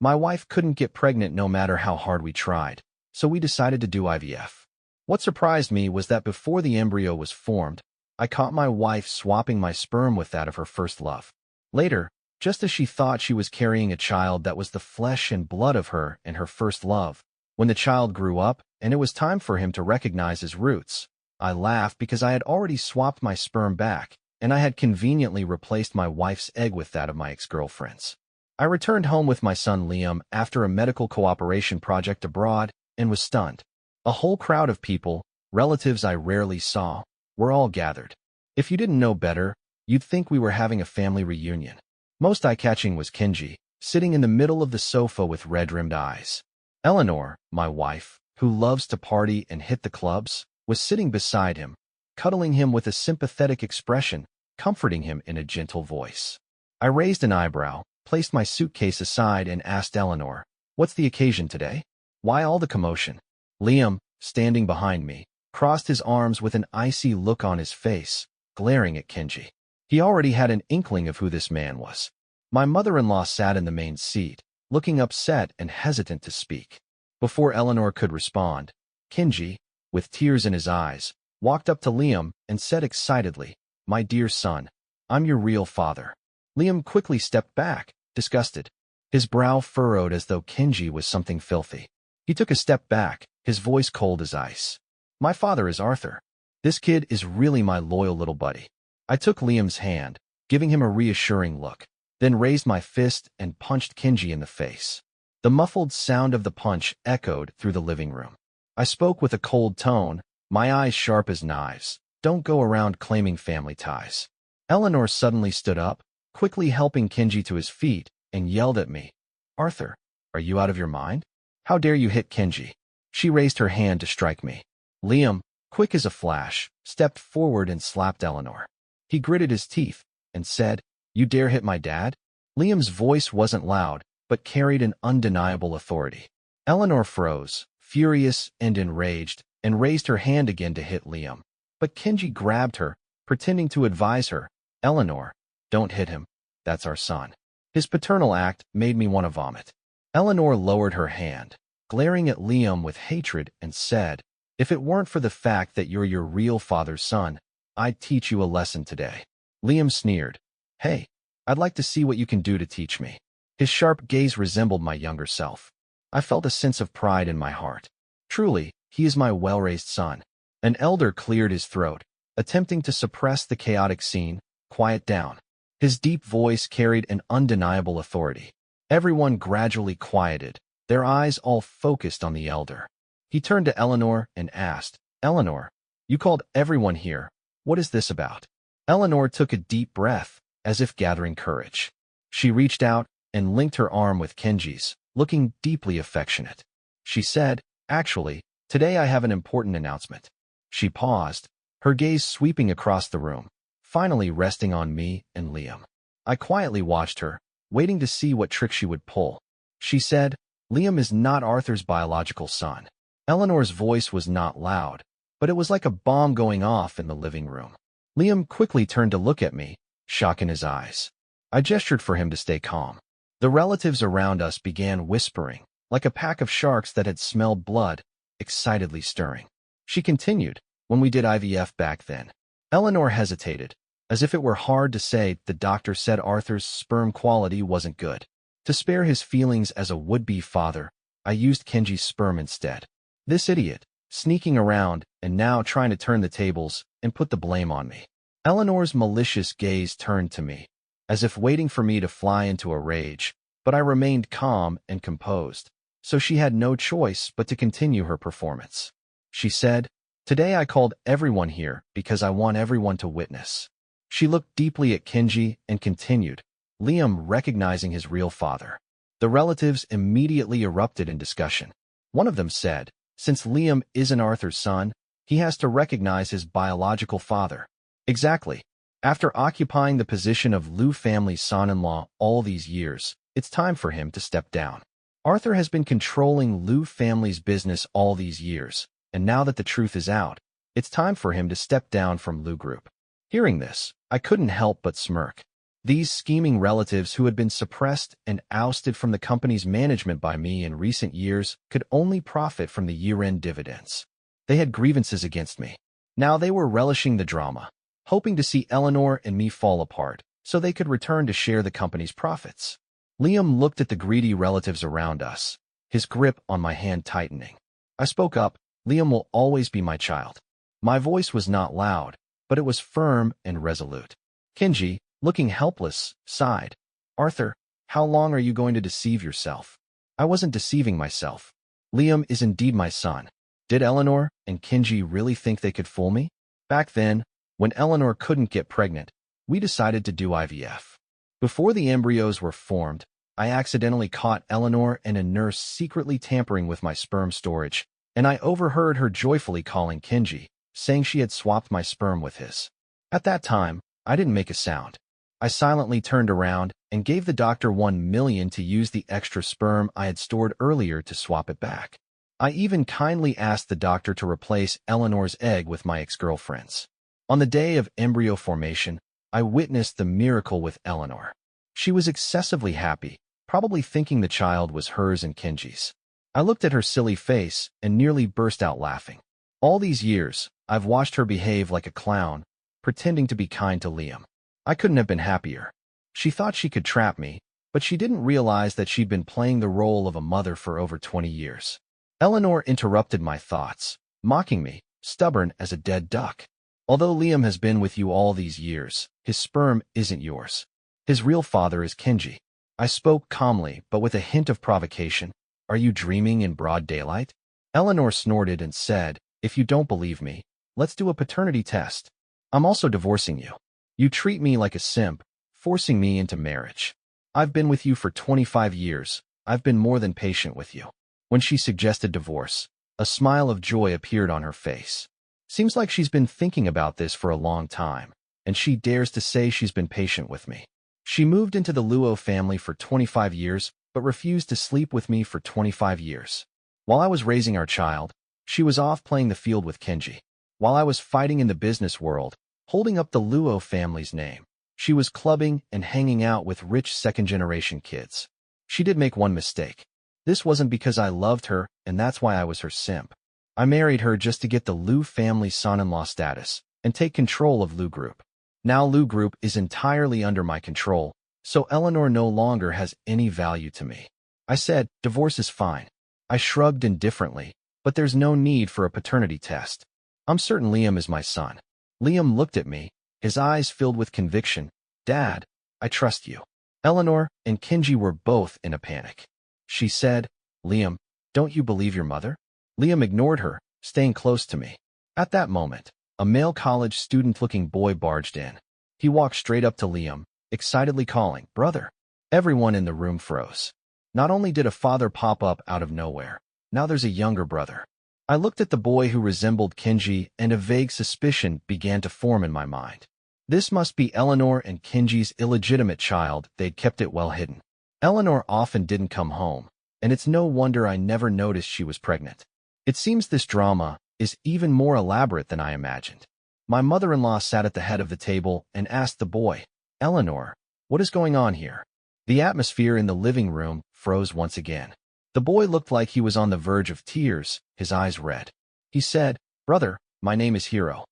My wife couldn't get pregnant no matter how hard we tried, so we decided to do IVF. What surprised me was that before the embryo was formed, I caught my wife swapping my sperm with that of her first love. Later, just as she thought she was carrying a child that was the flesh and blood of her and her first love, when the child grew up and it was time for him to recognize his roots, I laughed because I had already swapped my sperm back, and I had conveniently replaced my wife's egg with that of my ex-girlfriend's. I returned home with my son Liam after a medical cooperation project abroad and was stunned. A whole crowd of people, relatives I rarely saw, were all gathered. If you didn't know better, you'd think we were having a family reunion. Most eye-catching was Kenji, sitting in the middle of the sofa with red-rimmed eyes. Eleanor, my wife, who loves to party and hit the clubs, was sitting beside him, cuddling him with a sympathetic expression, comforting him in a gentle voice. I raised an eyebrow, placed my suitcase aside, and asked Eleanor, "What's the occasion today? Why all the commotion?" Liam, standing behind me, crossed his arms with an icy look on his face, glaring at Kenji. He already had an inkling of who this man was. My mother-in-law sat in the main seat, looking upset and hesitant to speak. Before Eleanor could respond, Kenji, with tears in his eyes, walked up to Liam and said excitedly, "My dear son, I'm your real father." Liam quickly stepped back, disgusted. His brow furrowed as though Kenji was something filthy. He took a step back, his voice cold as ice. "My father is Arthur. This kid is really my loyal little buddy." I took Liam's hand, giving him a reassuring look, then raised my fist and punched Kenji in the face. The muffled sound of the punch echoed through the living room. I spoke with a cold tone, my eyes sharp as knives. "Don't go around claiming family ties." Eleanor suddenly stood up, quickly helping Kenji to his feet, and yelled at me, "Arthur, are you out of your mind? How dare you hit Kenji?" She raised her hand to strike me. Liam, quick as a flash, stepped forward and slapped Eleanor. He gritted his teeth and said, "You dare hit my dad?" Liam's voice wasn't loud, but carried an undeniable authority. Eleanor froze, furious and enraged, and raised her hand again to hit Liam. But Kenji grabbed her, pretending to advise her, "Eleanor, don't hit him. That's our son." His paternal act made me want to vomit. Eleanor lowered her hand, glaring at Liam with hatred, and said, "If it weren't for the fact that you're your real father's son, I'd teach you a lesson today." Liam sneered, "Hey, I'd like to see what you can do to teach me." His sharp gaze resembled my younger self. I felt a sense of pride in my heart. Truly, he is my well-raised son. An elder cleared his throat, attempting to suppress the chaotic scene. "Quiet down." His deep voice carried an undeniable authority. Everyone gradually quieted, their eyes all focused on the elder. He turned to Eleanor and asked, "Eleanor, you called everyone here. What is this about?" Eleanor took a deep breath, as if gathering courage. She reached out and linked her arm with Kenji's, looking deeply affectionate. She said, "Actually, today I have an important announcement." She paused, her gaze sweeping across the room, finally resting on me and Liam. I quietly watched her, waiting to see what trick she would pull. She said, "Liam is not Arthur's biological son." Eleanor's voice was not loud, but it was like a bomb going off in the living room. Liam quickly turned to look at me, shock in his eyes. I gestured for him to stay calm. The relatives around us began whispering, like a pack of sharks that had smelled blood, excitedly stirring. She continued, "When we did IVF back then." Eleanor hesitated, as if it were hard to say. "The doctor said Arthur's sperm quality wasn't good. To spare his feelings as a would-be father, I used Kenji's sperm instead. This idiot, sneaking around and now trying to turn the tables and put the blame on me." Eleanor's malicious gaze turned to me, as if waiting for me to fly into a rage, but I remained calm and composed, so she had no choice but to continue her performance. She said, "Today I called everyone here because I want everyone to witness." She looked deeply at Kenji and continued, Liam recognizing his real father. The relatives immediately erupted in discussion. One of them said, "Since Liam isn't Arthur's son, he has to recognize his biological father." Exactly. After occupying the position of Liu family's son-in-law all these years, it's time for him to step down. Arthur has been controlling Liu family's business all these years, and now that the truth is out, it's time for him to step down from Liu Group. Hearing this, I couldn't help but smirk. These scheming relatives who had been suppressed and ousted from the company's management by me in recent years could only profit from the year-end dividends. They had grievances against me. Now they were relishing the drama, hoping to see Eleanor and me fall apart so they could return to share the company's profits. Liam looked at the greedy relatives around us, his grip on my hand tightening. I spoke up. Liam will always be my child. My voice was not loud, but it was firm and resolute. Kenji, looking helpless, sighed. Arthur, how long are you going to deceive yourself? I wasn't deceiving myself. Liam is indeed my son. Did Eleanor and Kenji really think they could fool me? Back then, when Eleanor couldn't get pregnant, we decided to do IVF. Before the embryos were formed, I accidentally caught Eleanor and a nurse secretly tampering with my sperm storage, and I overheard her joyfully calling Kenji, saying she had swapped my sperm with his. At that time, I didn't make a sound. I silently turned around and gave the doctor $1 million to use the extra sperm I had stored earlier to swap it back. I even kindly asked the doctor to replace Eleanor's egg with my ex-girlfriend's. On the day of embryo formation, I witnessed the miracle with Eleanor. She was excessively happy, probably thinking the child was hers and Kenji's. I looked at her silly face and nearly burst out laughing. All these years, I've watched her behave like a clown, pretending to be kind to Liam. I couldn't have been happier. She thought she could trap me, but she didn't realize that she'd been playing the role of a mother for over 20 years. Eleanor interrupted my thoughts, mocking me, stubborn as a dead duck. Although Liam has been with you all these years, his sperm isn't yours. His real father is Kenji. I spoke calmly, but with a hint of provocation. Are you dreaming in broad daylight? Eleanor snorted and said, if you don't believe me, let's do a paternity test. I'm also divorcing you. You treat me like a simp, forcing me into marriage. I've been with you for 25 years. I've been more than patient with you. When she suggested divorce, a smile of joy appeared on her face. Seems like she's been thinking about this for a long time, and she dares to say she's been patient with me. She moved into the Luo family for 25 years, but refused to sleep with me for 25 years. While I was raising our child, she was off playing the field with Kenji. While I was fighting in the business world, holding up the Luo family's name, she was clubbing and hanging out with rich second-generation kids. She did make one mistake. This wasn't because I loved her, and that's why I was her simp. I married her just to get the Lu family son-in-law status and take control of Lu Group. Now Lu Group is entirely under my control, so Eleanor no longer has any value to me. I said, divorce is fine. I shrugged indifferently, but there's no need for a paternity test. I'm certain Liam is my son. Liam looked at me, his eyes filled with conviction. Dad, I trust you. Eleanor and Kenji were both in a panic. She said, Liam, don't you believe your mother? Liam ignored her, staying close to me. At that moment, a male college student-looking boy barged in. He walked straight up to Liam, excitedly calling, brother. Everyone in the room froze. Not only did a father pop up out of nowhere, now there's a younger brother. I looked at the boy who resembled Kenji, and a vague suspicion began to form in my mind. This must be Eleanor and Kenji's illegitimate child. They'd kept it well hidden. Eleanor often didn't come home, and it's no wonder I never noticed she was pregnant. It seems this drama is even more elaborate than I imagined. My mother-in-law sat at the head of the table and asked the boy, Eleanor, what is going on here? The atmosphere in the living room froze once again. The boy looked like he was on the verge of tears, his eyes red. He said, brother, my name is Hiro.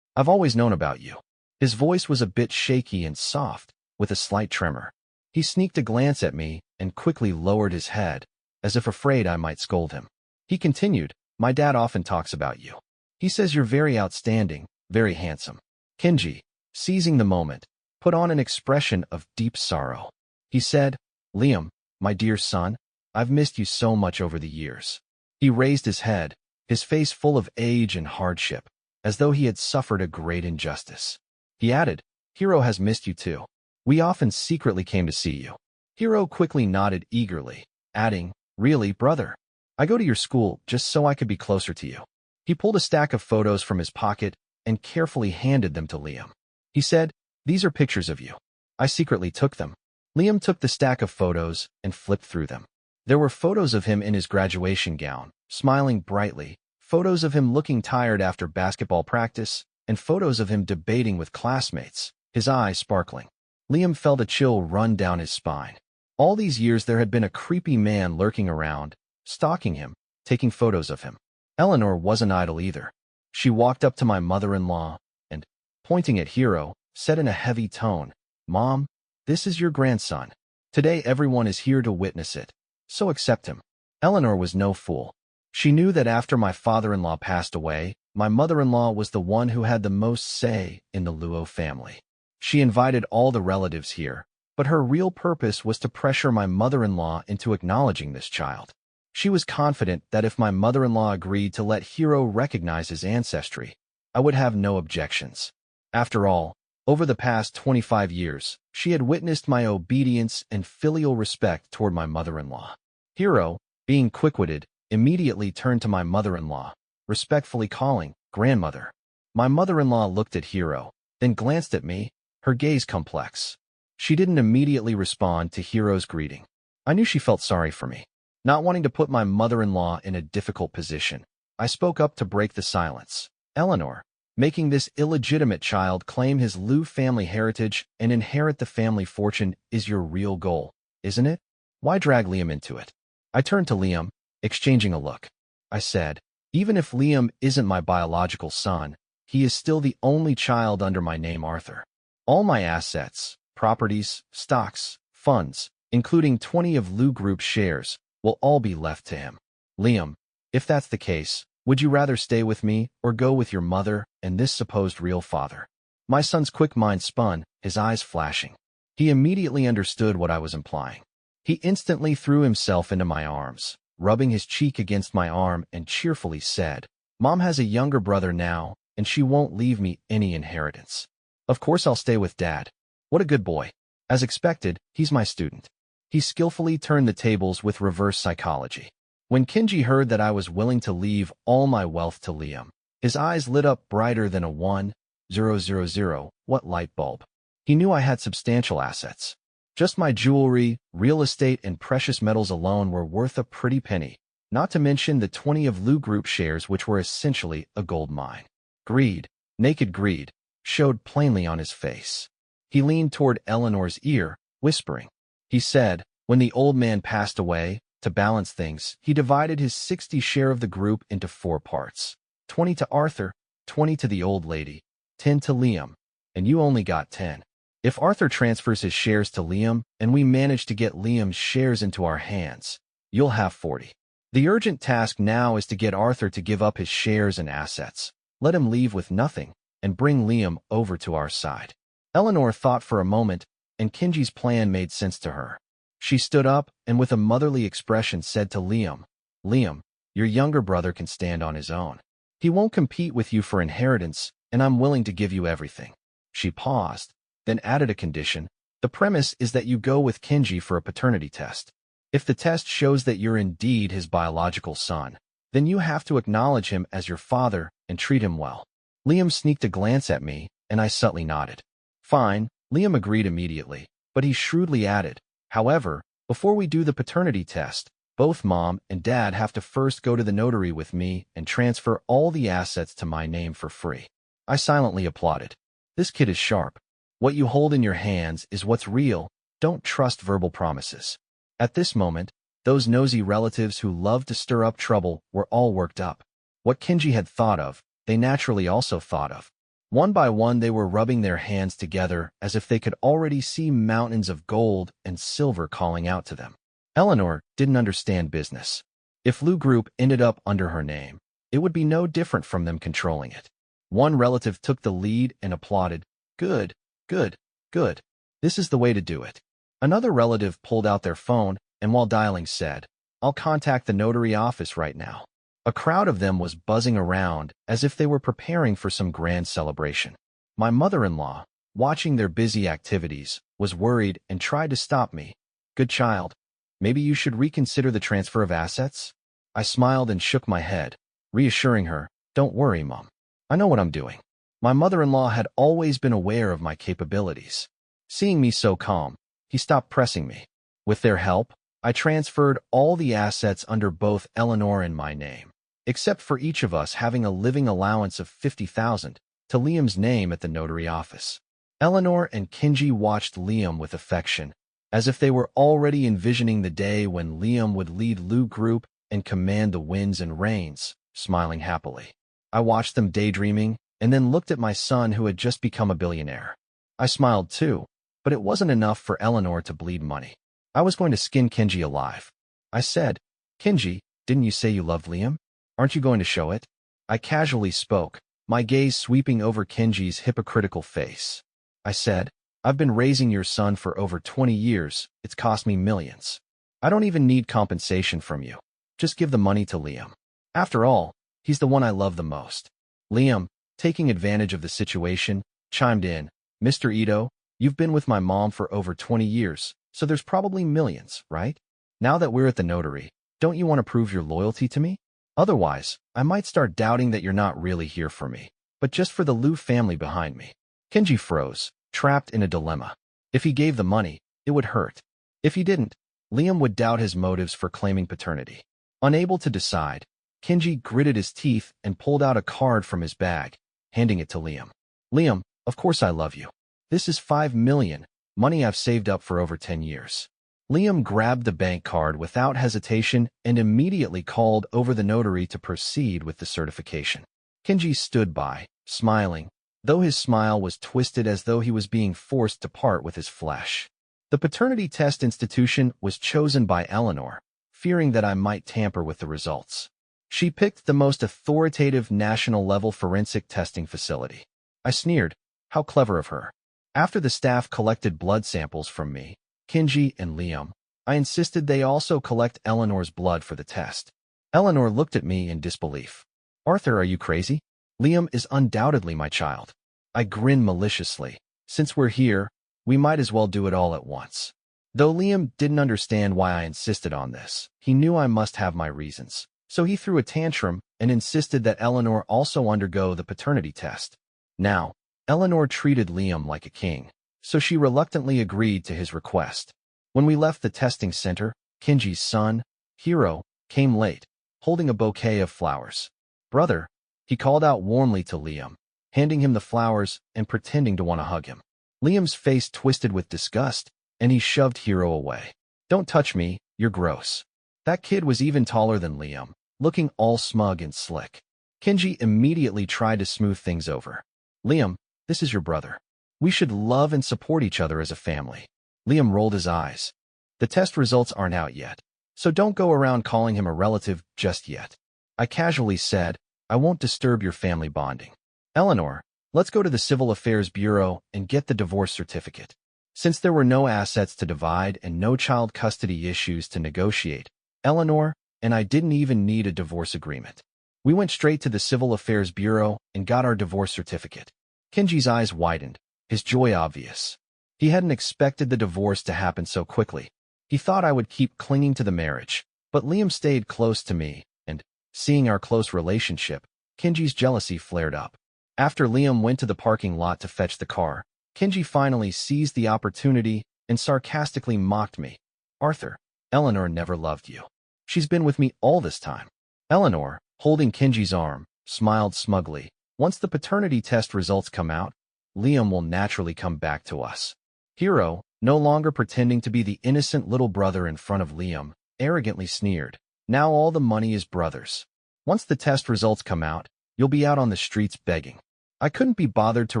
I've always known about you. His voice was a bit shaky and soft, with a slight tremor. He sneaked a glance at me and quickly lowered his head, as if afraid I might scold him. He continued, my dad often talks about you. He says you're very outstanding, very handsome. Kenji, seizing the moment, put on an expression of deep sorrow. He said, Liam, my dear son, I've missed you so much over the years. He raised his head, his face full of age and hardship, as though he had suffered a great injustice. He added, Hiro has missed you too. We often secretly came to see you. Hiro quickly nodded eagerly, adding, really, brother? I go to your school just so I could be closer to you. He pulled a stack of photos from his pocket and carefully handed them to Liam. He said, these are pictures of you. I secretly took them. Liam took the stack of photos and flipped through them. There were photos of him in his graduation gown, smiling brightly, photos of him looking tired after basketball practice, and photos of him debating with classmates, his eyes sparkling. Liam felt a chill run down his spine. All these years there had been a creepy man lurking around, stalking him, taking photos of him. Eleanor wasn't idle either. She walked up to my mother-in-law and, pointing at Hiro, said in a heavy tone, "Mom, this is your grandson. Today everyone is here to witness it, so accept him." Eleanor was no fool. She knew that after my father-in-law passed away, my mother-in-law was the one who had the most say in the Luo family. She invited all the relatives here, but her real purpose was to pressure my mother-in-law into acknowledging this child. She was confident that if my mother-in-law agreed to let Hiro recognize his ancestry, I would have no objections. After all, over the past 25 years, she had witnessed my obedience and filial respect toward my mother-in-law. Hiro, being quick-witted, immediately turned to my mother-in-law, respectfully calling, "Grandmother." My mother-in-law looked at Hiro, then glanced at me, her gaze complex. She didn't immediately respond to Hiro's greeting. I knew she felt sorry for me. Not wanting to put my mother-in-law in a difficult position, I spoke up to break the silence. "Eleanor, making this illegitimate child claim his Lu family heritage and inherit the family fortune is your real goal, isn't it? Why drag Liam into it?" I turned to Liam, exchanging a look. I said, "Even if Liam isn't my biological son, he is still the only child under my name Arthur. All my assets, properties, stocks, funds, including 20 of Lu Group shares, will all be left to him. Liam, if that's the case, would you rather stay with me or go with your mother and this supposed real father?" My son's quick mind spun, his eyes flashing. He immediately understood what I was implying. He instantly threw himself into my arms, rubbing his cheek against my arm, and cheerfully said, "Mom has a younger brother now, and she won't leave me any inheritance. Of course I'll stay with Dad. What a good boy. As expected, he's my student." He skillfully turned the tables with reverse psychology. When Kenji heard that I was willing to leave all my wealth to Liam, his eyes lit up brighter than a 1,000-watt light bulb. He knew I had substantial assets. Just my jewelry, real estate, and precious metals alone were worth a pretty penny, not to mention the 20 of Lu Group shares, which were essentially a gold mine. Greed, naked greed, showed plainly on his face. He leaned toward Eleanor's ear, whispering. He said, when the old man passed away, to balance things, he divided his 60 share of the group into 4 parts. 20 to Arthur, 20 to the old lady, 10 to Liam, and you only got 10. If Arthur transfers his shares to Liam and we manage to get Liam's shares into our hands, you'll have 40. The urgent task now is to get Arthur to give up his shares and assets, let him leave with nothing, and bring Liam over to our side." Eleanor thought for a moment, and Kenji's plan made sense to her. She stood up and with a motherly expression said to Liam, "Liam, your younger brother can stand on his own. He won't compete with you for inheritance, and I'm willing to give you everything." She paused, then added a condition. "The premise is that you go with Kenji for a paternity test. If the test shows that you're indeed his biological son, then you have to acknowledge him as your father and treat him well." Liam sneaked a glance at me, and I subtly nodded. "Fine," Liam agreed immediately, but he shrewdly added, "However, before we do the paternity test, both Mom and Dad have to first go to the notary with me and transfer all the assets to my name for free." I silently applauded. This kid is sharp. What you hold in your hands is what's real. Don't trust verbal promises. At this moment, those nosy relatives who loved to stir up trouble were all worked up. What Kenji had thought of, they naturally also thought of. One by one they were rubbing their hands together as if they could already see mountains of gold and silver calling out to them. Eleanor didn't understand business. If Lu Group ended up under her name, it would be no different from them controlling it. One relative took the lead and applauded, "Good, good, good. This is the way to do it." Another relative pulled out their phone and while dialing said, "I'll contact the notary office right now." A crowd of them was buzzing around as if they were preparing for some grand celebration. My mother-in-law, watching their busy activities, was worried and tried to stop me. "Good child. Maybe you should reconsider the transfer of assets?" I smiled and shook my head, reassuring her, "Don't worry, Mom. I know what I'm doing." My mother-in-law had always been aware of my capabilities. Seeing me so calm, he stopped pressing me. With their help, I transferred all the assets under both Eleanor and my name, except for each of us having a living allowance of 50,000 to Liam's name at the notary office. Eleanor and Kenji watched Liam with affection, as if they were already envisioning the day when Liam would lead Lu Group and command the winds and rains, smiling happily. I watched them daydreaming and then looked at my son who had just become a billionaire. I smiled too, but it wasn't enough for Eleanor to bleed money. I was going to skin Kenji alive. I said, "Kenji, didn't you say you loved Liam? Aren't you going to show it?" I casually spoke, my gaze sweeping over Kenji's hypocritical face. I said, "I've been raising your son for over 20 years. It's cost me millions. I don't even need compensation from you. Just give the money to Liam. After all, he's the one I love the most." Liam, taking advantage of the situation, chimed in, "Mr. Ito, you've been with my mom for over 20 years, so there's probably millions, right? Now that we're at the notary, don't you want to prove your loyalty to me? Otherwise, I might start doubting that you're not really here for me, but just for the Liu family behind me." Kenji froze, trapped in a dilemma. If he gave the money, it would hurt. If he didn't, Liam would doubt his motives for claiming paternity. Unable to decide, Kenji gritted his teeth and pulled out a card from his bag, handing it to Liam. "Liam, of course I love you. This is $5 million, money I've saved up for over 10 years. Liam grabbed the bank card without hesitation and immediately called over the notary to proceed with the certification. Kenji stood by, smiling, though his smile was twisted as though he was being forced to part with his flesh. The paternity test institution was chosen by Eleanor, fearing that I might tamper with the results. She picked the most authoritative national-level forensic testing facility. I sneered. How clever of her. After the staff collected blood samples from me, Kenji and Liam, I insisted they also collect Eleanor's blood for the test. Eleanor looked at me in disbelief. "Arthur, are you crazy? Liam is undoubtedly my child." I grinned maliciously. "Since we're here, we might as well do it all at once." Though Liam didn't understand why I insisted on this, he knew I must have my reasons. So he threw a tantrum and insisted that Eleanor also undergo the paternity test. Now, Eleanor treated Liam like a king, so she reluctantly agreed to his request. When we left the testing center, Kenji's son, Hiro, came late, holding a bouquet of flowers. "Brother," he called out warmly to Liam, handing him the flowers and pretending to want to hug him. Liam's face twisted with disgust, and he shoved Hiro away. "Don't touch me, you're gross." That kid was even taller than Liam, looking all smug and slick. Kenji immediately tried to smooth things over. "Liam, this is your brother. We should love and support each other as a family." Liam rolled his eyes. "The test results aren't out yet, so don't go around calling him a relative just yet." I casually said, "I won't disturb your family bonding. Eleanor, let's go to the Civil Affairs Bureau and get the divorce certificate." Since there were no assets to divide and no child custody issues to negotiate, Eleanor and I didn't even need a divorce agreement. We went straight to the Civil Affairs Bureau and got our divorce certificate. Kenji's eyes widened, his joy obvious. He hadn't expected the divorce to happen so quickly. He thought I would keep clinging to the marriage, but Liam stayed close to me, and, seeing our close relationship, Kenji's jealousy flared up. After Liam went to the parking lot to fetch the car, Kenji finally seized the opportunity and sarcastically mocked me. "Arthur, Eleanor never loved you. She's been with me all this time." Eleanor, holding Kenji's arm, smiled smugly. "Once the paternity test results come out, Liam will naturally come back to us." Hiro, no longer pretending to be the innocent little brother in front of Liam, arrogantly sneered. "Now all the money is brothers. Once the test results come out, you'll be out on the streets begging." I couldn't be bothered to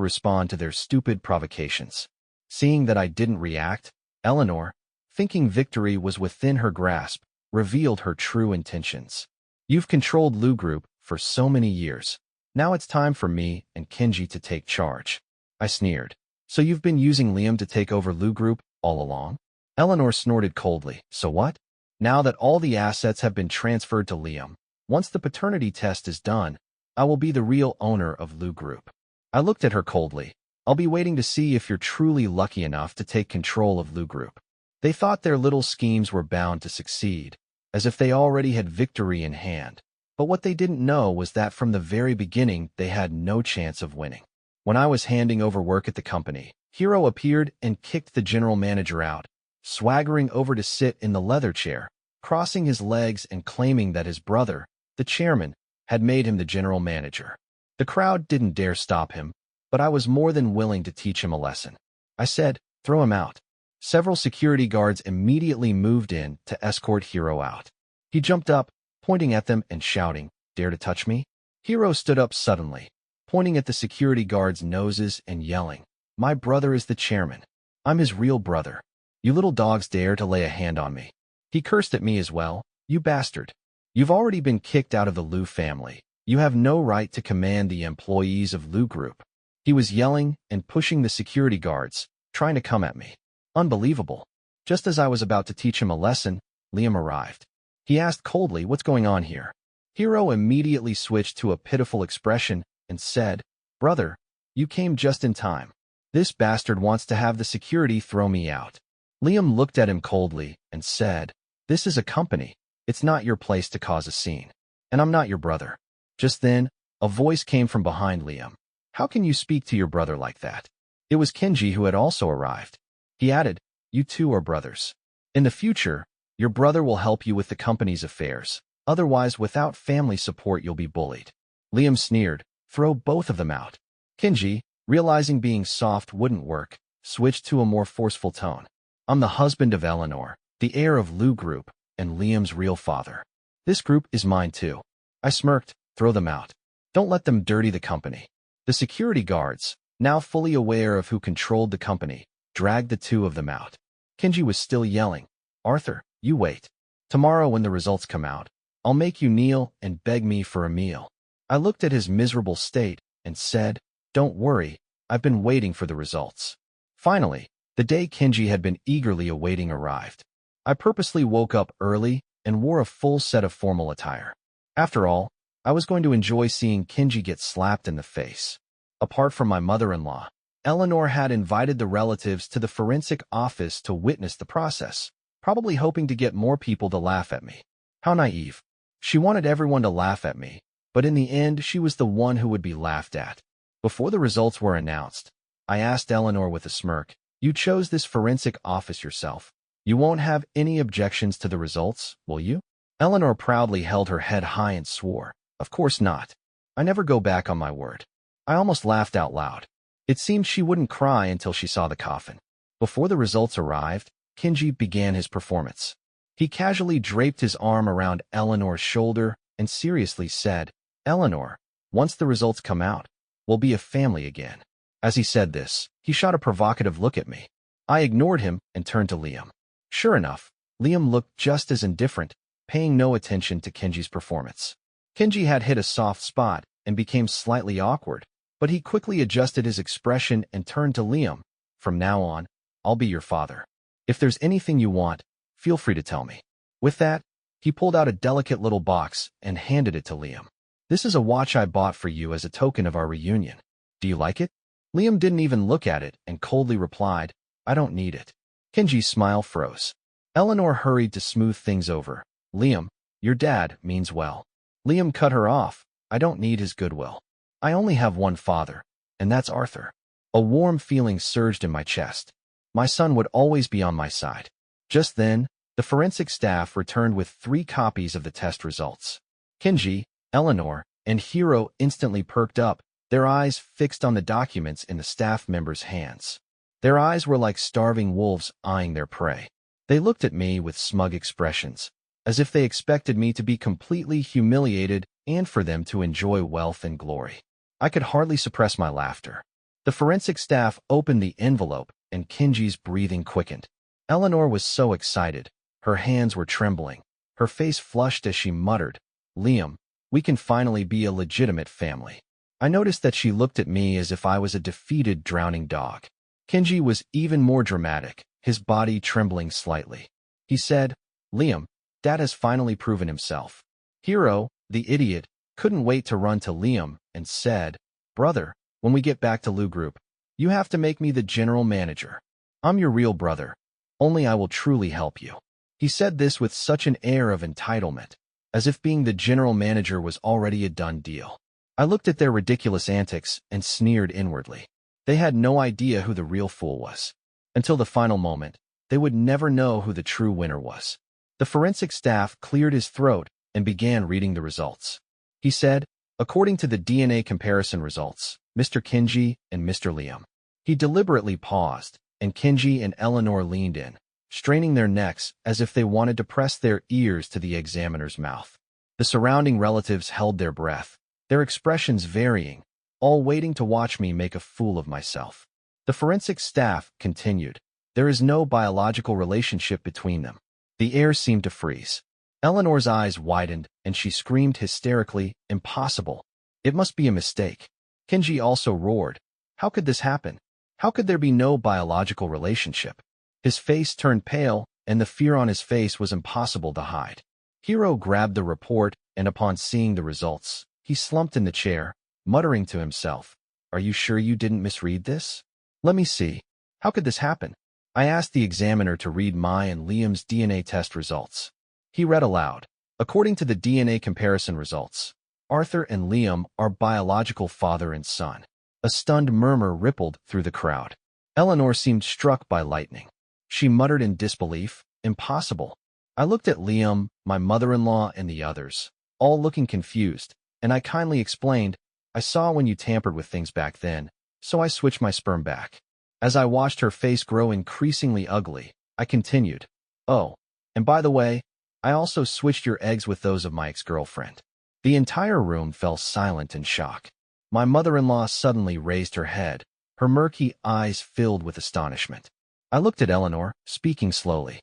respond to their stupid provocations. Seeing that I didn't react, Eleanor, thinking victory was within her grasp, revealed her true intentions. "You've controlled Lu Group for so many years. Now it's time for me and Kenji to take charge." I sneered. "So you've been using Liam to take over Lu Group all along?" Eleanor snorted coldly. "So what? Now that all the assets have been transferred to Liam, once the paternity test is done, I will be the real owner of Lu Group." I looked at her coldly. "I'll be waiting to see if you're truly lucky enough to take control of Lu Group." They thought their little schemes were bound to succeed, as if they already had victory in hand. But what they didn't know was that from the very beginning they had no chance of winning. When I was handing over work at the company, Hiro appeared and kicked the general manager out, swaggering over to sit in the leather chair, crossing his legs and claiming that his brother, the chairman, had made him the general manager. The crowd didn't dare stop him, but I was more than willing to teach him a lesson. I said, "Throw him out." Several security guards immediately moved in to escort Hiro out. He jumped up, pointing at them and shouting, "Dare to touch me?" Hiro stood up suddenly, pointing at the security guards' noses and yelling, "My brother is the chairman. I'm his real brother. You little dogs dare to lay a hand on me." He cursed at me as well, "You bastard. You've already been kicked out of the Liu family. You have no right to command the employees of Liu Group." He was yelling and pushing the security guards, trying to come at me. Unbelievable. Just as I was about to teach him a lesson, Liam arrived. He asked coldly, "What's going on here?" Hiro immediately switched to a pitiful expression and said, "Brother, you came just in time. This bastard wants to have the security throw me out." Liam looked at him coldly and said, "This is a company. It's not your place to cause a scene. And I'm not your brother." Just then, a voice came from behind Liam. "How can you speak to your brother like that?" It was Kenji, who had also arrived. He added, "You two are brothers. In the future, your brother will help you with the company's affairs. Otherwise, without family support, you'll be bullied." Liam sneered, "Throw both of them out." Kenji, realizing being soft wouldn't work, switched to a more forceful tone. "I'm the husband of Eleanor, the heir of Liu Group, and Liam's real father. This group is mine too." I smirked, "Throw them out. Don't let them dirty the company." The security guards, now fully aware of who controlled the company, dragged the two of them out. Kenji was still yelling, "Arthur, you wait. Tomorrow when the results come out, I'll make you kneel and beg me for a meal." I looked at his miserable state and said, "Don't worry, I've been waiting for the results." Finally, the day Kenji had been eagerly awaiting arrived. I purposely woke up early and wore a full set of formal attire. After all, I was going to enjoy seeing Kenji get slapped in the face. Apart from my mother-in-law, Eleanor had invited the relatives to the forensic office to witness the process, probably hoping to get more people to laugh at me. How naive. She wanted everyone to laugh at me, but in the end she was the one who would be laughed at. Before the results were announced, I asked Eleanor with a smirk, "You chose this forensic office yourself. You won't have any objections to the results, will you?" Eleanor proudly held her head high and swore, "Of course not. I never go back on my word." I almost laughed out loud. It seemed she wouldn't cry until she saw the coffin. Before the results arrived, Kenji began his performance. He casually draped his arm around Eleanor's shoulder and seriously said, "Eleanor, once the results come out, we'll be a family again." As he said this, he shot a provocative look at me. I ignored him and turned to Liam. Sure enough, Liam looked just as indifferent, paying no attention to Kenji's performance. Kenji had hit a soft spot and became slightly awkward, but he quickly adjusted his expression and turned to Liam. "From now on, I'll be your father. If there's anything you want, feel free to tell me." With that, he pulled out a delicate little box and handed it to Liam. "This is a watch I bought for you as a token of our reunion. Do you like it?" Liam didn't even look at it and coldly replied, "I don't need it." Kenji's smile froze. Eleanor hurried to smooth things over. "Liam, your dad means well." Liam cut her off. "I don't need his goodwill. I only have one father, and that's Arthur." A warm feeling surged in my chest. My son would always be on my side. Just then, the forensic staff returned with 3 copies of the test results. Kenji, Eleanor, and Hiro instantly perked up, their eyes fixed on the documents in the staff members' hands. Their eyes were like starving wolves eyeing their prey. They looked at me with smug expressions, as if they expected me to be completely humiliated and for them to enjoy wealth and glory. I could hardly suppress my laughter. The forensic staff opened the envelope, and Kenji's breathing quickened. Eleanor was so excited. Her hands were trembling. Her face flushed as she muttered, "Liam, we can finally be a legitimate family." I noticed that she looked at me as if I was a defeated drowning dog. Kenji was even more dramatic, his body trembling slightly. He said, "Liam, Dad has finally proven himself." Hiro, the idiot, couldn't wait to run to Liam and said, "Brother, when we get back to Liu Group, you have to make me the general manager. I'm your real brother. Only I will truly help you." He said this with such an air of entitlement, as if being the general manager was already a done deal. I looked at their ridiculous antics and sneered inwardly. They had no idea who the real fool was. Until the final moment, they would never know who the true winner was. The forensic staff cleared his throat and began reading the results. He said, "According to the DNA comparison results, Mr. Kenji and Mr. Liam. He deliberately paused, and Kenji and Eleanor leaned in, straining their necks as if they wanted to press their ears to the examiner's mouth. The surrounding relatives held their breath, their expressions varying, all waiting to watch me make a fool of myself. The forensic staff continued. There is no biological relationship between them. The air seemed to freeze. Eleanor's eyes widened, and she screamed hysterically, "Impossible! It must be a mistake." Kenji also roared. How could this happen? How could there be no biological relationship? His face turned pale, and the fear on his face was impossible to hide. Hiro grabbed the report, and upon seeing the results, he slumped in the chair, muttering to himself, "Are you sure you didn't misread this? Let me see. How could this happen?" I asked the examiner to read my and Liam's DNA test results. He read aloud. According to the DNA comparison results, Arthur and Liam are biological father and son. A stunned murmur rippled through the crowd. Eleanor seemed struck by lightning. She muttered in disbelief, "Impossible." I looked at Liam, my mother-in-law, and the others, all looking confused, and I kindly explained, "I saw when you tampered with things back then, so I switched my sperm back." As I watched her face grow increasingly ugly, I continued, "Oh, and by the way, I also switched your eggs with those of my ex-girlfriend." The entire room fell silent in shock. My mother-in-law suddenly raised her head, her murky eyes filled with astonishment. I looked at Eleanor, speaking slowly.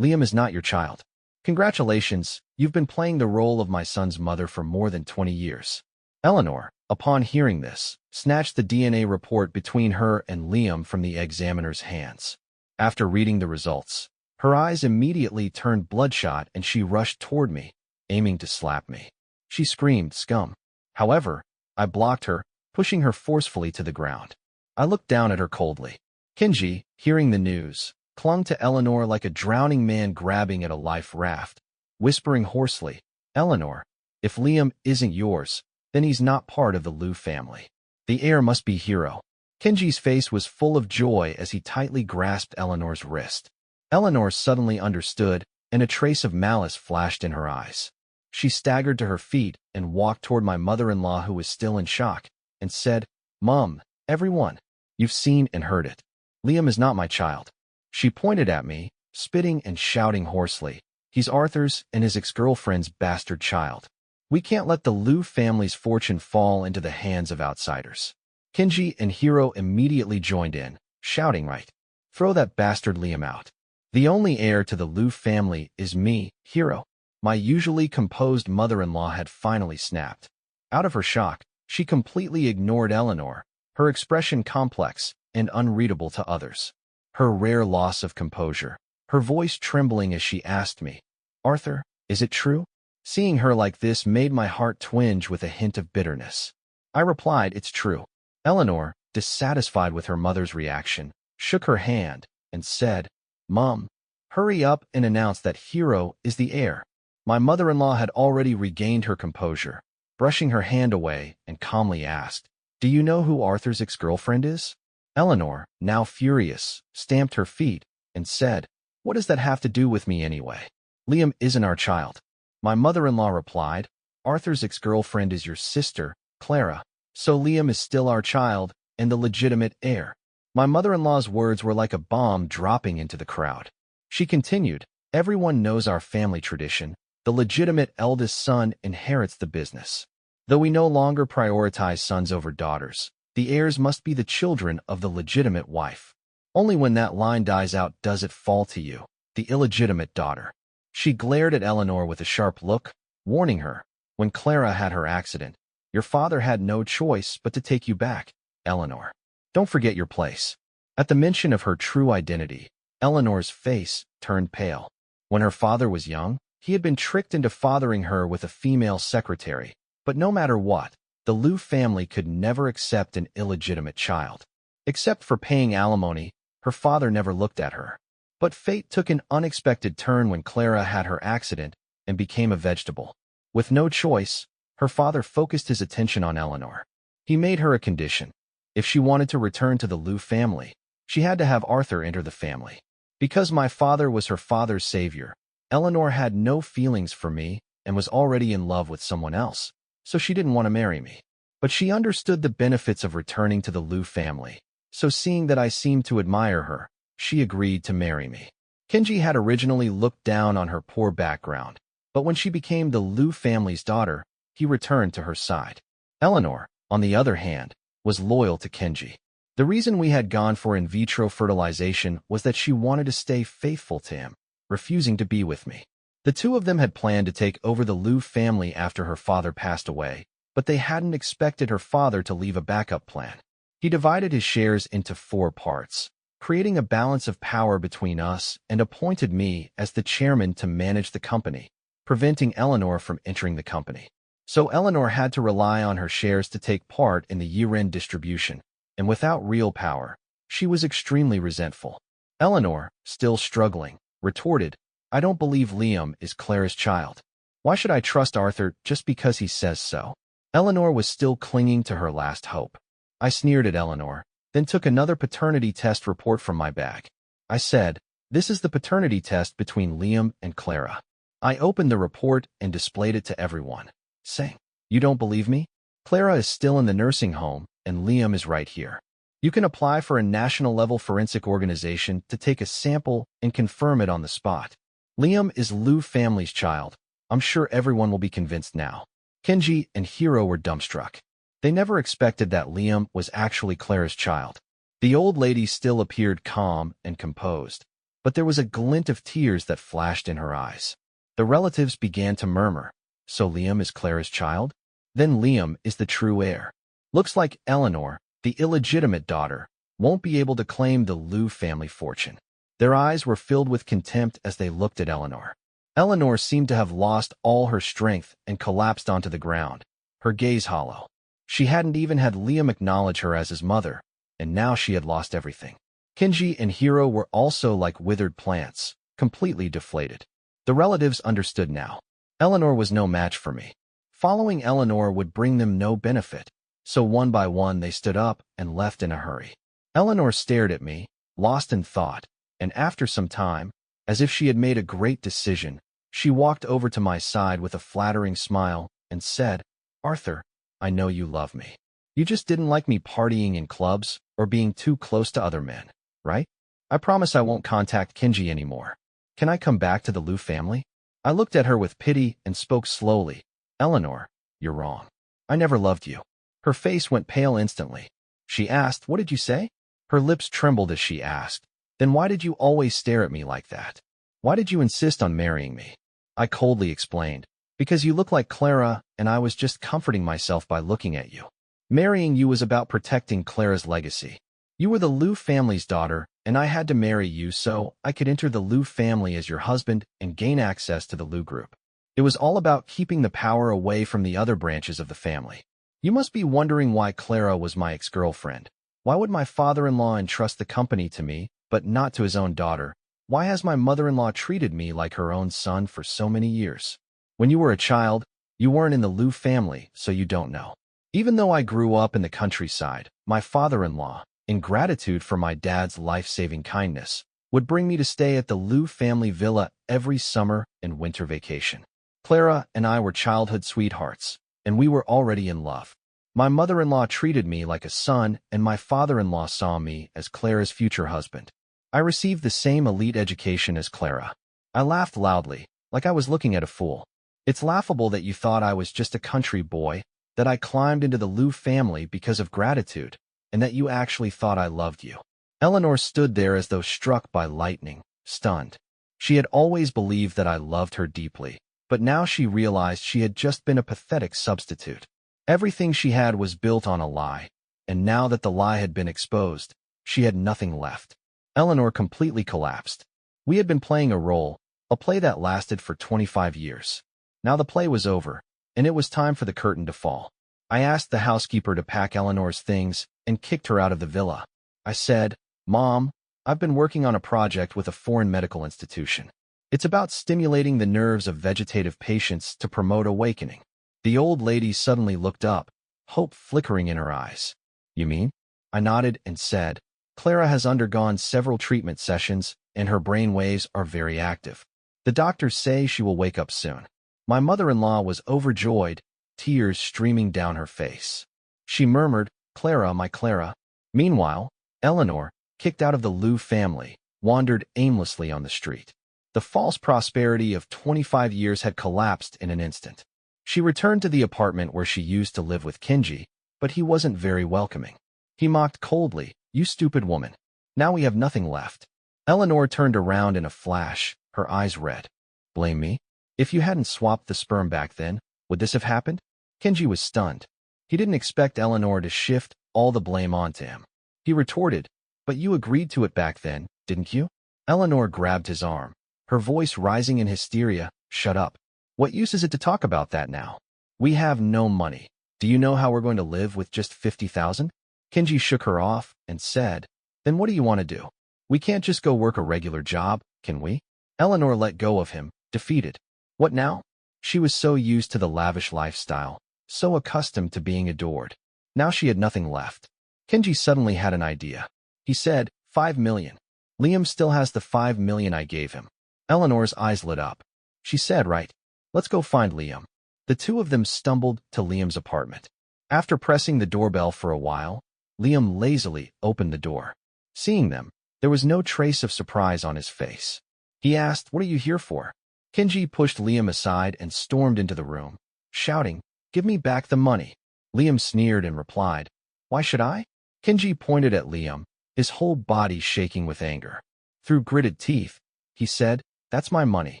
"Liam is not your child. Congratulations, you've been playing the role of my son's mother for more than 20 years. Eleanor, upon hearing this, snatched the DNA report between her and Liam from the examiner's hands. After reading the results, her eyes immediately turned bloodshot and she rushed toward me, aiming to slap me. She screamed, "Scum!" However, I blocked her, pushing her forcefully to the ground. I looked down at her coldly. Kenji, hearing the news, clung to Eleanor like a drowning man grabbing at a life raft, whispering hoarsely, "Eleanor, if Liam isn't yours, then he's not part of the Liu family. The heir must be Hiro." Kenji's face was full of joy as he tightly grasped Eleanor's wrist. Eleanor suddenly understood, and a trace of malice flashed in her eyes. She staggered to her feet and walked toward my mother-in-law, who was still in shock, and said, "Mom, everyone, you've seen and heard it. Liam is not my child." She pointed at me, spitting and shouting hoarsely, "He's Arthur's and his ex-girlfriend's bastard child. We can't let the Liu family's fortune fall into the hands of outsiders." Kenji and Hiro immediately joined in, shouting, "Right. Throw that bastard Liam out. The only heir to the Liu family is me, Hiro." My usually composed mother-in-law had finally snapped. Out of her shock, she completely ignored Eleanor, her expression complex and unreadable to others. Her rare loss of composure, her voice trembling as she asked me, "Arthur, is it true?" Seeing her like this made my heart twinge with a hint of bitterness. I replied, "It's true." Eleanor, dissatisfied with her mother's reaction, shook her hand and said, "Mom, hurry up and announce that Hiro is the heir." My mother-in-law had already regained her composure, brushing her hand away, and calmly asked, "Do you know who Arthur's ex-girlfriend is?" Eleanor, now furious, stamped her feet and said, "What does that have to do with me anyway? Liam isn't our child." My mother-in-law replied, "Arthur's ex-girlfriend is your sister, Clara, so Liam is still our child and the legitimate heir." My mother-in-law's words were like a bomb dropping into the crowd. She continued, "Everyone knows our family tradition. The legitimate eldest son inherits the business. Though we no longer prioritize sons over daughters, the heirs must be the children of the legitimate wife. Only when that line dies out does it fall to you, the illegitimate daughter." She glared at Eleanor with a sharp look, warning her, "When Clara had her accident, your father had no choice but to take you back, Eleanor. Don't forget your place." At the mention of her true identity, Eleanor's face turned pale. When her father was young, he had been tricked into fathering her with a female secretary, but no matter what, the Liu family could never accept an illegitimate child. Except for paying alimony, her father never looked at her. But fate took an unexpected turn when Clara had her accident and became a vegetable. With no choice, her father focused his attention on Eleanor. He made her a condition. If she wanted to return to the Liu family, she had to have Arthur enter the family. Because my father was her father's savior, Eleanor had no feelings for me and was already in love with someone else, so she didn't want to marry me. But she understood the benefits of returning to the Liu family, so seeing that I seemed to admire her, she agreed to marry me. Kenji had originally looked down on her poor background, but when she became the Liu family's daughter, he returned to her side. Eleanor, on the other hand, was loyal to Kenji. The reason we had gone for in vitro fertilization was that she wanted to stay faithful to him, refusing to be with me. The two of them had planned to take over the Liu family after her father passed away, but they hadn't expected her father to leave a backup plan. He divided his shares into 4 parts, creating a balance of power between us, and appointed me as the chairman to manage the company, preventing Eleanor from entering the company. So Eleanor had to rely on her shares to take part in the year-end distribution, and without real power, she was extremely resentful. Eleanor, still struggling, retorted, "I don't believe Liam is Clara's child. Why should I trust Arthur just because he says so?" Eleanor was still clinging to her last hope. I sneered at Eleanor, then took another paternity test report from my bag. I said, "This is the paternity test between Liam and Clara." I opened the report and displayed it to everyone, saying, "You don't believe me? Clara is still in the nursing home, and Liam is right here. You can apply for a national-level forensic organization to take a sample and confirm it on the spot. Liam is Liu family's child. I'm sure everyone will be convinced now." Kenji and Hiro were dumbstruck. They never expected that Liam was actually Clara's child. The old lady still appeared calm and composed, but there was a glint of tears that flashed in her eyes. The relatives began to murmur, "So Liam is Clara's child? Then Liam is the true heir. Looks like Eleanor, the illegitimate daughter, won't be able to claim the Liu family fortune." Their eyes were filled with contempt as they looked at Eleanor. Eleanor seemed to have lost all her strength and collapsed onto the ground, her gaze hollow. She hadn't even had Liam acknowledge her as his mother, and now she had lost everything. Kenji and Hiro were also like withered plants, completely deflated. The relatives understood now. Eleanor was no match for me. Following Eleanor would bring them no benefit, so one by one they stood up and left in a hurry. Eleanor stared at me, lost in thought, and after some time, as if she had made a great decision, she walked over to my side with a flattering smile and said, "Arthur, I know you love me. You just didn't like me partying in clubs or being too close to other men, right? I promise I won't contact Kenji anymore. Can I come back to the Liu family?" I looked at her with pity and spoke slowly. "Eleanor, you're wrong. I never loved you." Her face went pale instantly. She asked, "What did you say?" Her lips trembled as she asked, "Then why did you always stare at me like that? Why did you insist on marrying me?" I coldly explained, "Because you look like Clara, and I was just comforting myself by looking at you. Marrying you was about protecting Clara's legacy. You were the Liu family's daughter, and I had to marry you so I could enter the Liu family as your husband and gain access to the Liu group. It was all about keeping the power away from the other branches of the family. You must be wondering why Clara was my ex-girlfriend. Why would my father-in-law entrust the company to me, but not to his own daughter? Why has my mother-in-law treated me like her own son for so many years? When you were a child, you weren't in the Liu family, so you don't know. Even though I grew up in the countryside, my father-in-law, in gratitude for my dad's life-saving kindness, would bring me to stay at the Liu family villa every summer and winter vacation. Clara and I were childhood sweethearts, and we were already in love. My mother-in-law treated me like a son, and my father-in-law saw me as Clara's future husband. I received the same elite education as Clara. I laughed loudly, like I was looking at a fool. It's laughable that you thought I was just a country boy, that I climbed into the Liu family because of gratitude, and that you actually thought I loved you." Eleanor stood there as though struck by lightning, stunned. She had always believed that I loved her deeply, but now she realized she had just been a pathetic substitute. Everything she had was built on a lie, and now that the lie had been exposed, she had nothing left. Eleanor completely collapsed. We had been playing a role, a play that lasted for 25 years. Now the play was over, and it was time for the curtain to fall. I asked the housekeeper to pack Eleanor's things and kicked her out of the villa. I said, "Mom, I've been working on a project with a foreign medical institution. It's about stimulating the nerves of vegetative patients to promote awakening." The old lady suddenly looked up, hope flickering in her eyes. "You mean?" I nodded and said, "Clara has undergone several treatment sessions, and her brain waves are very active. The doctors say she will wake up soon." My mother-in-law was overjoyed, tears streaming down her face. She murmured, "Clara, my Clara." Meanwhile, Eleanor, kicked out of the Liu family, wandered aimlessly on the street. The false prosperity of 25 years had collapsed in an instant. She returned to the apartment where she used to live with Kenji, but he wasn't very welcoming. He mocked coldly, "You stupid woman. Now we have nothing left." Eleanor turned around in a flash, her eyes red. "Blame me? If you hadn't swapped the sperm back then, would this have happened?" Kenji was stunned. He didn't expect Eleanor to shift all the blame onto him. He retorted, "But you agreed to it back then, didn't you?" Eleanor grabbed his arm, her voice rising in hysteria. "Shut up. What use is it to talk about that now? We have no money. Do you know how we're going to live with just 50,000? Kenji shook her off and said, "Then what do you want to do? We can't just go work a regular job, can we?" Eleanor let go of him, defeated. What now? She was so used to the lavish lifestyle, so accustomed to being adored. Now she had nothing left. Kenji suddenly had an idea. He said, 5 million. Liam still has the 5 million I gave him. Eleanor's eyes lit up. She said, "Right. Let's go find Liam." The two of them stumbled to Liam's apartment. After pressing the doorbell for a while, Liam lazily opened the door. Seeing them, there was no trace of surprise on his face. He asked, "What are you here for?" Kenji pushed Liam aside and stormed into the room, shouting, "Give me back the money." Liam sneered and replied, "Why should I?" Kenji pointed at Liam, his whole body shaking with anger. Through gritted teeth, he said, "That's my money."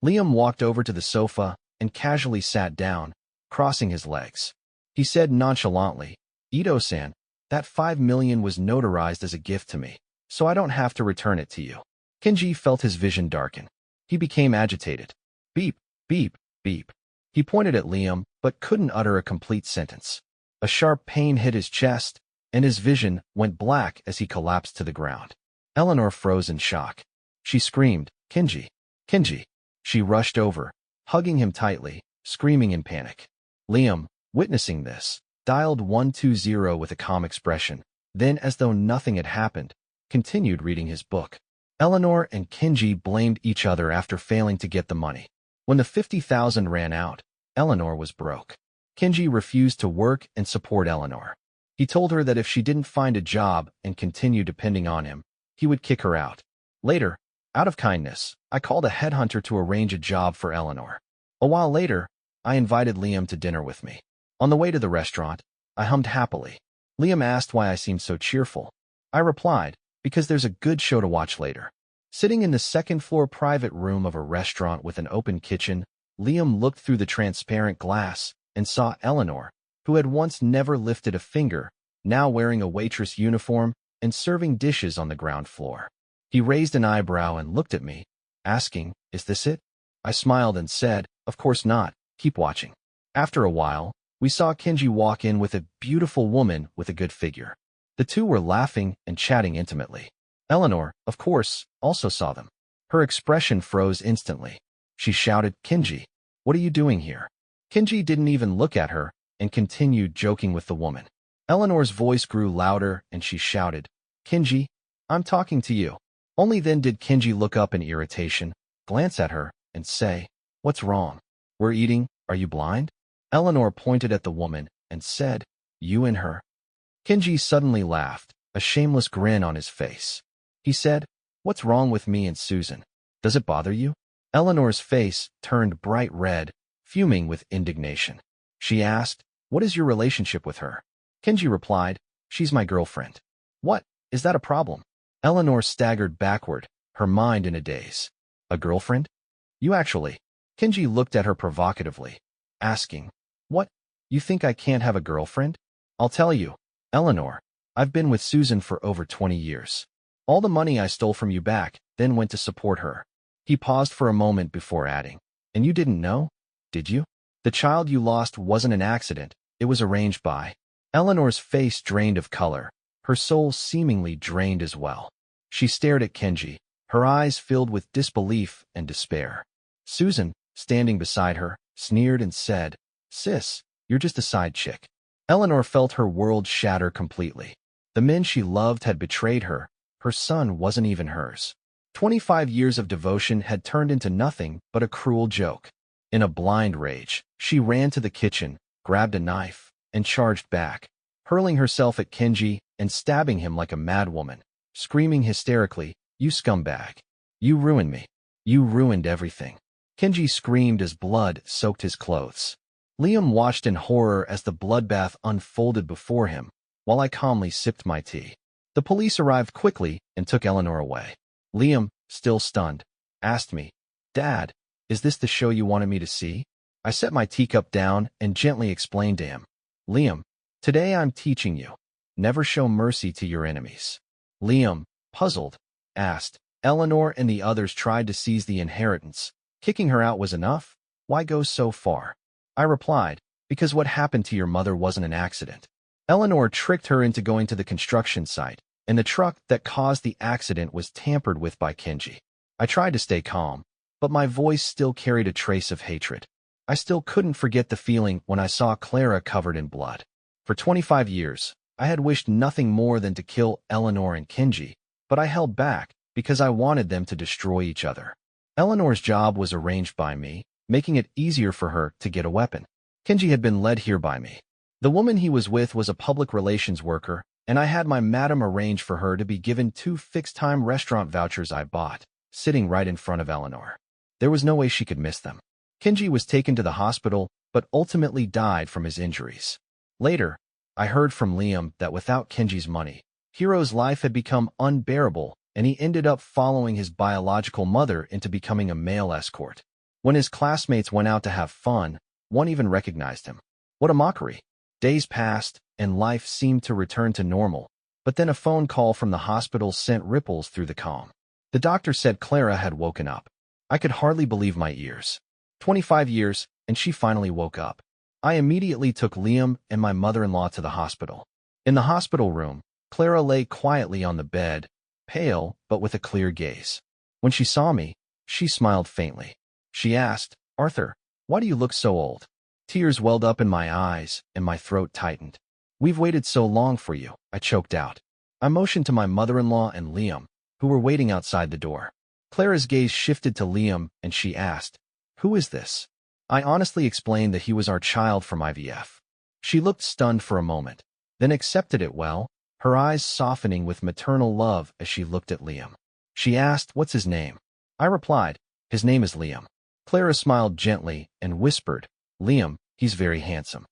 Liam walked over to the sofa and casually sat down, crossing his legs. He said nonchalantly, "Ito-san, that 5 million was notarized as a gift to me, so I don't have to return it to you." Kenji felt his vision darken. He became agitated. Beep, beep, beep. He pointed at Liam, but couldn't utter a complete sentence. A sharp pain hit his chest, and his vision went black as he collapsed to the ground. Eleanor froze in shock. She screamed, "Kenji! Kenji!" She rushed over, hugging him tightly, screaming in panic. Liam, witnessing this, dialed 120 with a calm expression, then, as though nothing had happened, continued reading his book. Eleanor and Kenji blamed each other after failing to get the money. When the 50,000 ran out, Eleanor was broke. Kenji refused to work and support Eleanor. He told her that if she didn't find a job and continue depending on him, he would kick her out. Later, out of kindness, I called a headhunter to arrange a job for Eleanor. A while later, I invited Liam to dinner with me. On the way to the restaurant, I hummed happily. Liam asked why I seemed so cheerful. I replied, "Because there's a good show to watch later." Sitting in the second-floor private room of a restaurant with an open kitchen, Liam looked through the transparent glass and saw Eleanor, who had once never lifted a finger, now wearing a waitress uniform and serving dishes on the ground floor. He raised an eyebrow and looked at me, asking, "Is this it?" I smiled and said, "Of course not. Keep watching." After a while, we saw Kenji walk in with a beautiful woman with a good figure. The two were laughing and chatting intimately. Eleanor, of course, also saw them. Her expression froze instantly. She shouted, "Kenji, what are you doing here?" Kenji didn't even look at her and continued joking with the woman. Eleanor's voice grew louder and she shouted, "Kenji, I'm talking to you." Only then did Kenji look up in irritation, glance at her, and say, "What's wrong? We're eating, are you blind?" Eleanor pointed at the woman and said, "You and her." Kenji suddenly laughed, a shameless grin on his face. He said, "What's wrong with me and Susan? Does it bother you?" Eleanor's face turned bright red, fuming with indignation. She asked, "What is your relationship with her?" Kenji replied, "She's my girlfriend." "What? Is that a problem?" Eleanor staggered backward, her mind in a daze. "A girlfriend? You actually?" Kenji looked at her provocatively, asking, "What? You think I can't have a girlfriend?" "I'll tell you, Eleanor, I've been with Susan for over 20 years. All the money I stole from you back, then went to support her." He paused for a moment before adding, "And you didn't know, did you? The child you lost wasn't an accident, it was arranged by." Eleanor's face drained of color, her soul seemingly drained as well. She stared at Kenji, her eyes filled with disbelief and despair. Susan, standing beside her, sneered and said, "Sis, you're just a side chick." Eleanor felt her world shatter completely. The men she loved had betrayed her. Her son wasn't even hers. 25 years of devotion had turned into nothing but a cruel joke. In a blind rage, she ran to the kitchen, grabbed a knife, and charged back. hurling herself at Kenji and stabbing him like a madwoman, screaming hysterically, "You scumbag! You ruined me! You ruined everything!" Kenji screamed as blood soaked his clothes. Liam watched in horror as the bloodbath unfolded before him, while I calmly sipped my tea. The police arrived quickly and took Eleanor away. Liam, still stunned, asked me, "Dad, is this the show you wanted me to see?" I set my teacup down and gently explained to him, "Liam, today I'm teaching you. Never show mercy to your enemies." Liam, puzzled, asked, "Eleanor and the others tried to seize the inheritance. Kicking her out was enough? Why go so far?" I replied, "Because what happened to your mother wasn't an accident. Eleanor tricked her into going to the construction site, and the truck that caused the accident was tampered with by Kenji." I tried to stay calm, but my voice still carried a trace of hatred. I still couldn't forget the feeling when I saw Clara covered in blood. For 25 years, I had wished nothing more than to kill Eleanor and Kenji, but I held back because I wanted them to destroy each other. Eleanor's job was arranged by me, making it easier for her to get a weapon. Kenji had been led here by me. The woman he was with was a public relations worker, and I had my madam arrange for her to be given 2 fixed-time restaurant vouchers I bought, sitting right in front of Eleanor. There was no way she could miss them. Kenji was taken to the hospital, but ultimately died from his injuries. Later, I heard from Liam that without Kenji's money, Hiro's life had become unbearable, and he ended up following his biological mother into becoming a male escort. When his classmates went out to have fun, one even recognized him. What a mockery. Days passed, and life seemed to return to normal, but then a phone call from the hospital sent ripples through the calm. The doctor said Clara had woken up. I could hardly believe my ears. 25 years, and she finally woke up. I immediately took Liam and my mother-in-law to the hospital. In the hospital room, Clara lay quietly on the bed, pale but with a clear gaze. When she saw me, she smiled faintly. She asked, "Arthur, why do you look so old?" Tears welled up in my eyes, and my throat tightened. "We've waited so long for you," I choked out. I motioned to my mother-in-law and Liam, who were waiting outside the door. Clara's gaze shifted to Liam, and she asked, "Who is this?" I honestly explained that he was our child from IVF. She looked stunned for a moment, then accepted it well, her eyes softening with maternal love as she looked at Liam. She asked, "What's his name?" I replied, "His name is Liam." Clara smiled gently and whispered, "Liam, he's very handsome."